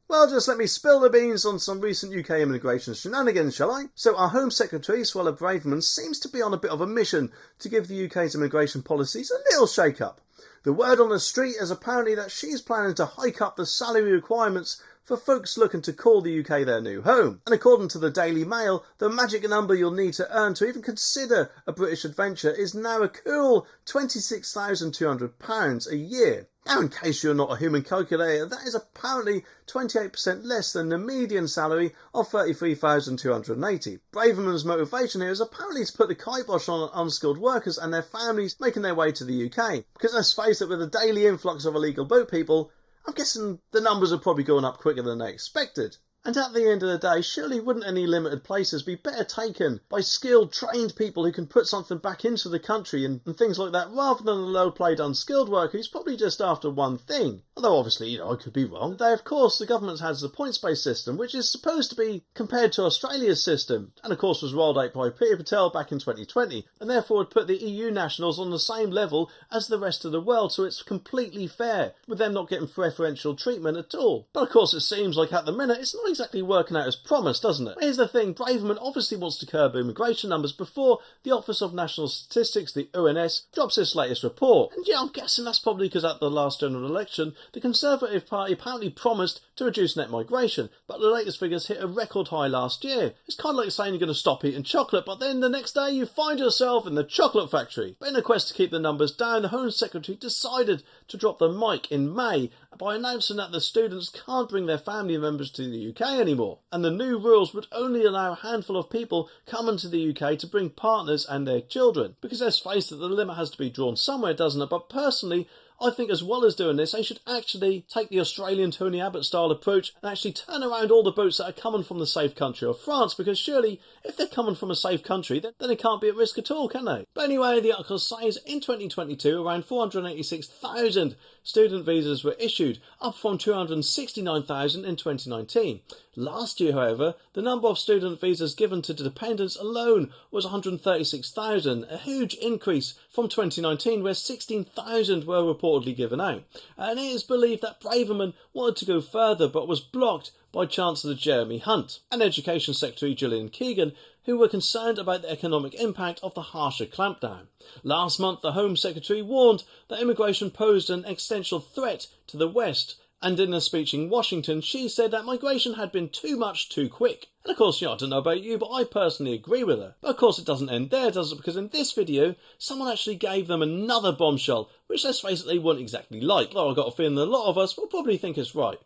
Well, just let me spill the beans on some recent UK immigration shenanigans, shall I? So our Home Secretary, Suella Braverman, seems to be on a bit of a mission to give the UK's immigration policies a little shake-up. The word on the street is apparently that she's planning to hike up the salary requirements for folks looking to call the UK their new home. And according to the Daily Mail, the magic number you'll need to earn to even consider a British adventure is now a cool £26,200 a year. Now, in case you're not a human calculator, that is apparently 28% less than the median salary of £33,280. Braverman's motivation here is apparently to put the kibosh on unskilled workers and their families making their way to the UK. Because let's face it, with the daily influx of illegal boat people, I'm guessing the numbers are probably going up quicker than they expected. And at the end of the day, surely wouldn't any limited places be better taken by skilled, trained people who can put something back into the country and things like that, rather than a low-paid, unskilled worker who's probably just after one thing? Although obviously, I could be wrong. Though of course the government has the points-based system, which is supposed to be compared to Australia's system, and of course was rolled out by Peter Patel back in 2020, and therefore would put the EU nationals on the same level as the rest of the world, so it's completely fair, with them not getting preferential treatment at all. But of course it seems like at the minute it's not exactly working out as promised, doesn't it? Here's the thing, Braverman obviously wants to curb immigration numbers before the Office of National Statistics, the ONS, drops its latest report. And yeah, I'm guessing that's probably because at the last general election, the Conservative Party apparently promised to reduce net migration, but the latest figures hit a record high last year. It's kind of like saying you're going to stop eating chocolate, but then the next day you find yourself in the chocolate factory. But in a quest to keep the numbers down, the Home Secretary decided to drop the mic in May by announcing that the students can't bring their family members to the UK anymore, and the new rules would only allow a handful of people coming to the UK to bring partners and their children. Because let's face it, the limit has to be drawn somewhere, doesn't it? But personally, I think as well as doing this, they should actually take the Australian Tony Abbott style approach and actually turn around all the boats that are coming from the safe country of France, because surely if they're coming from a safe country, then they can't be at risk at all, can they? But anyway, the article says in 2022 around 486,000 student visas were issued, up from 269,000 in 2019. Last year, however, the number of student visas given to dependents alone was 136,000, a huge increase from 2019 where 16,000 were reportedly given out. And it is believed that Braverman wanted to go further but was blocked by Chancellor Jeremy Hunt and Education Secretary Gillian Keegan, who were concerned about the economic impact of the harsher clampdown. Last month, the Home Secretary warned that immigration posed an existential threat to the West, and in a speech in Washington, she said that migration had been too much too quick. And of course, I don't know about you, but I personally agree with her. But of course it doesn't end there, does it? Because in this video, someone actually gave them another bombshell, which let's face it, they wouldn't exactly like. Though I've got a feeling a lot of us will probably think it's right.